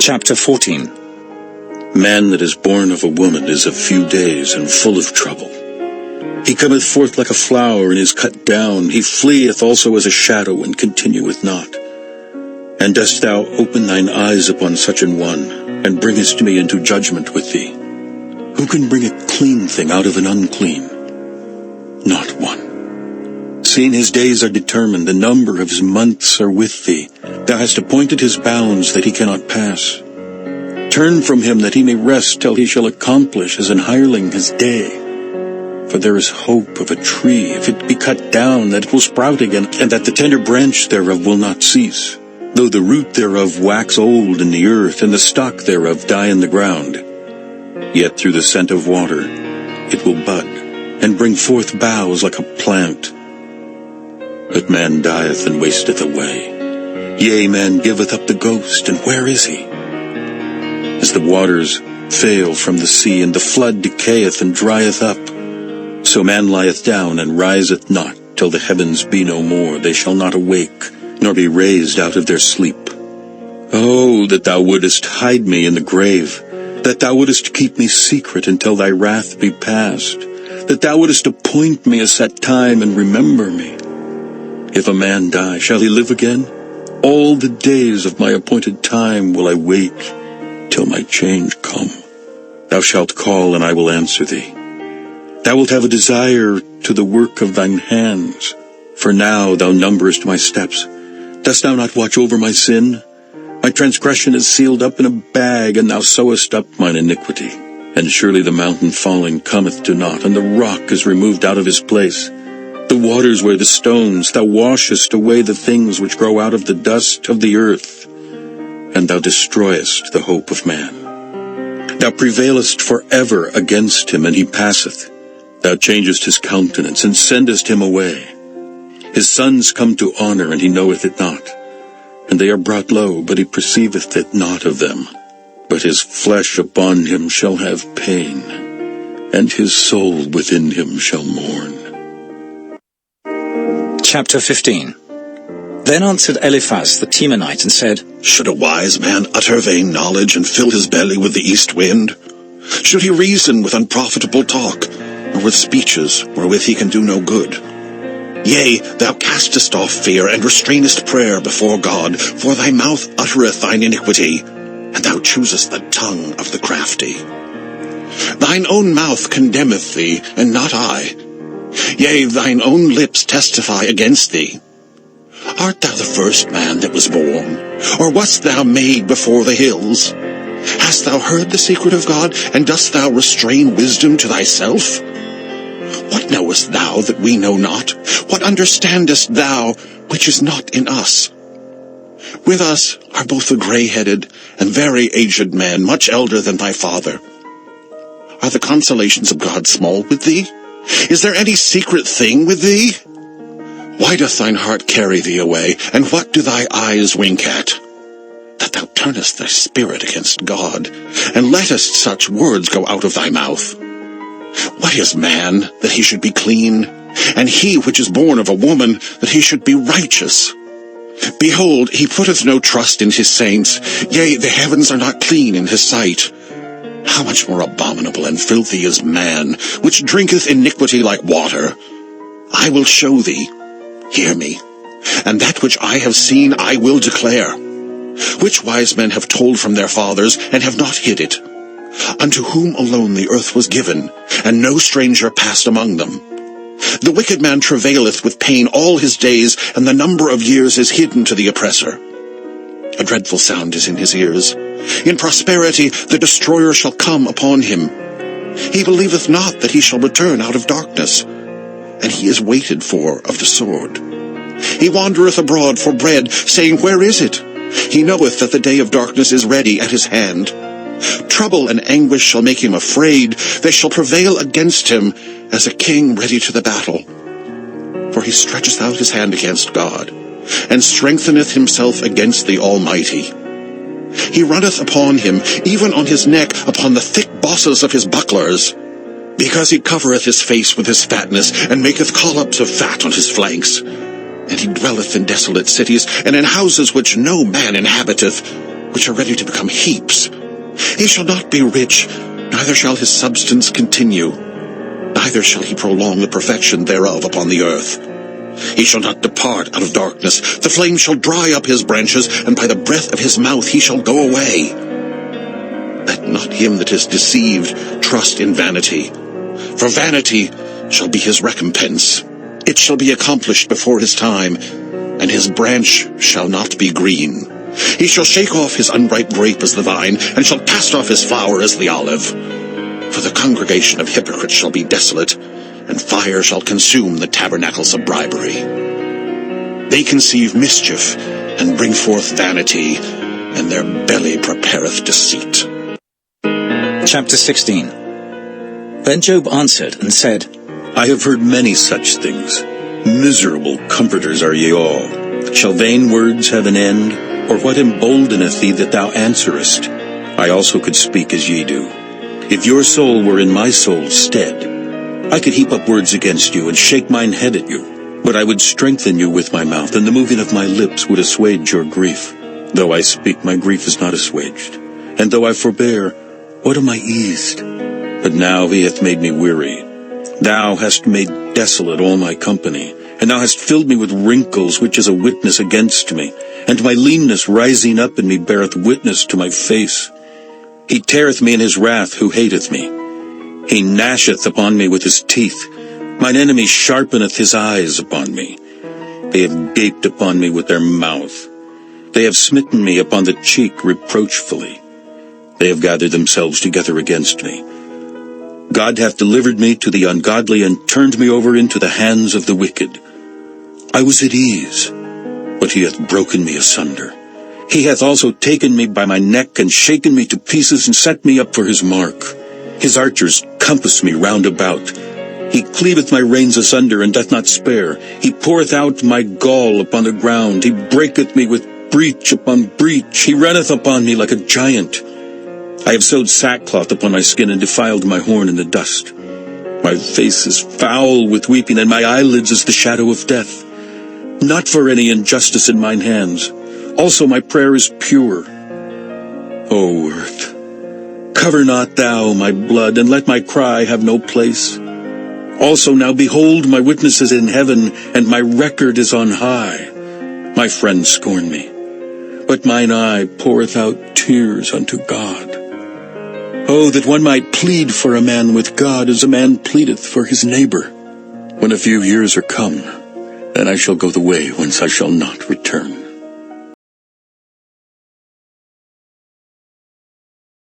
Chapter 14. Man that is born of a woman is of few days and full of trouble. He cometh forth like a flower and is cut down. He fleeth also as a shadow and continueth not. And dost thou open thine eyes upon such an one, and bringest me into judgment with thee? Who can bring a clean thing out of an unclean? Not one. Seeing his days are determined, the number of his months are with thee. Thou hast appointed his bounds that he cannot pass. Turn from him that he may rest till he shall accomplish as an hireling his day. For there is hope of a tree, if it be cut down, that it will sprout again, and that the tender branch thereof will not cease. Though the root thereof wax old in the earth, and the stock thereof die in the ground, yet through the scent of water it will bud, and bring forth boughs like a plant. But man dieth and wasteth away. Yea, man giveth up the ghost, and where is he? As the waters fail from the sea, and the flood decayeth and drieth up, so man lieth down and riseth not, till the heavens be no more. They shall not awake, nor be raised out of their sleep. Oh, that thou wouldest hide me in the grave, that thou wouldest keep me secret until thy wrath be past, that thou wouldest appoint me a set time and remember me. If a man die, shall he live again? All the days of my appointed time will I wait, till my change come. Thou shalt call, and I will answer thee. Thou wilt have a desire to the work of thine hands. For now thou numberest my steps. Dost thou not watch over my sin? My transgression is sealed up in a bag, and thou sewest up mine iniquity. And surely the mountain falling cometh to naught, and the rock is removed out of his place. The waters weigh the stones. Thou washest away the things which grow out of the dust of the earth, and thou destroyest the hope of man. Thou prevailest forever against him, and he passeth. Thou changest his countenance, and sendest him away. His sons come to honor, and he knoweth it not. And they are brought low, but he perceiveth it not of them. But his flesh upon him shall have pain, and his soul within him shall mourn. Chapter 15. Then answered Eliphaz the Temanite, and said, Should a wise man utter vain knowledge, and fill his belly with the east wind? Should he reason with unprofitable talk, or with speeches wherewith he can do no good? Yea, thou castest off fear, and restrainest prayer before God, for thy mouth uttereth thine iniquity, and thou choosest the tongue of the crafty. Thine own mouth condemneth thee, and not I. Yea, thine own lips testify against thee. Art thou the first man that was born, or wast thou made before the hills? Hast thou heard the secret of God, and dost thou restrain wisdom to thyself? What knowest thou that we know not? What understandest thou which is not in us? With us are both the grey-headed and very aged men, much elder than thy father. Are the consolations of God small with thee? Is there any secret thing with thee? Why doth thine heart carry thee away, and what do thy eyes wink at? That thou turnest thy spirit against God, and lettest such words go out of thy mouth. What is man, that he should be clean? And he which is born of a woman, that he should be righteous? Behold, he putteth no trust in his saints. Yea, the heavens are not clean in his sight. How much more abominable and filthy is man, which drinketh iniquity like water? I will show thee. Hear me. And that which I have seen I will declare. Which wise men have told from their fathers, and have not hid it? Unto whom alone the earth was given, and no stranger passed among them. The wicked man travaileth with pain all his days, and the number of years is hidden to the oppressor. A dreadful sound is in his ears. In prosperity the destroyer shall come upon him. He believeth not that he shall return out of darkness, and he is waited for of the sword. He wandereth abroad for bread, saying, Where is it? He knoweth that the day of darkness is ready at his hand. Trouble and anguish shall make him afraid. They shall prevail against him as a king ready to the battle. For he stretcheth out his hand against God, and strengtheneth himself against the Almighty. He runneth upon him, even on his neck, upon the thick bosses of his bucklers, because he covereth his face with his fatness, and maketh collops of fat on his flanks. And he dwelleth in desolate cities, and in houses which no man inhabiteth, which are ready to become heaps. He shall not be rich, neither shall his substance continue, neither shall he prolong the perfection thereof upon the earth. He shall not depart out of darkness, the flame shall dry up his branches, and by the breath of his mouth he shall go away. Let not him that is deceived trust in vanity, for vanity shall be his recompense. It shall be accomplished before his time, and his branch shall not be green. He shall shake off his unripe grape as the vine, and shall cast off his flower as the olive. For the congregation of hypocrites shall be desolate, and fire shall consume the tabernacles of bribery. They conceive mischief, and bring forth vanity, and their belly prepareth deceit. Chapter 16. Then Job answered and said, I have heard many such things. Miserable comforters are ye all. Shall vain words have an end? Or what emboldeneth thee that thou answerest? I also could speak as ye do. If your soul were in my soul's stead, I could heap up words against you, and shake mine head at you. But I would strengthen you with my mouth, and the moving of my lips would assuage your grief. Though I speak, my grief is not assuaged. And though I forbear, what am I eased? But now he hath made me weary. Thou hast made desolate all my company, and thou hast filled me with wrinkles, which is a witness against me. And my leanness rising up in me beareth witness to my face. He teareth me in his wrath who hateth me. He gnasheth upon me with his teeth. Mine enemy sharpeneth his eyes upon me. They have gaped upon me with their mouth. They have smitten me upon the cheek reproachfully. They have gathered themselves together against me. God hath delivered me to the ungodly, and turned me over into the hands of the wicked. I was at ease, but he hath broken me asunder. He hath also taken me by my neck, and shaken me to pieces, and set me up for his mark. His archers compass me round about. He cleaveth my reins asunder, and doth not spare. He poureth out my gall upon the ground. He breaketh me with breach upon breach. He runneth upon me like a giant. I have sewed sackcloth upon my skin, and defiled my horn in the dust. My face is foul with weeping, and my eyelids as the shadow of death. Not for any injustice in mine hands. Also my prayer is pure. O earth, cover not thou my blood, and let my cry have no place. Also now behold, my witness is in heaven, and my record is on high. My friends scorn me, but mine eye poureth out tears unto God. Oh, that one might plead for a man with God as a man pleadeth for his neighbor. When a few years are come, then I shall go the way whence I shall not return.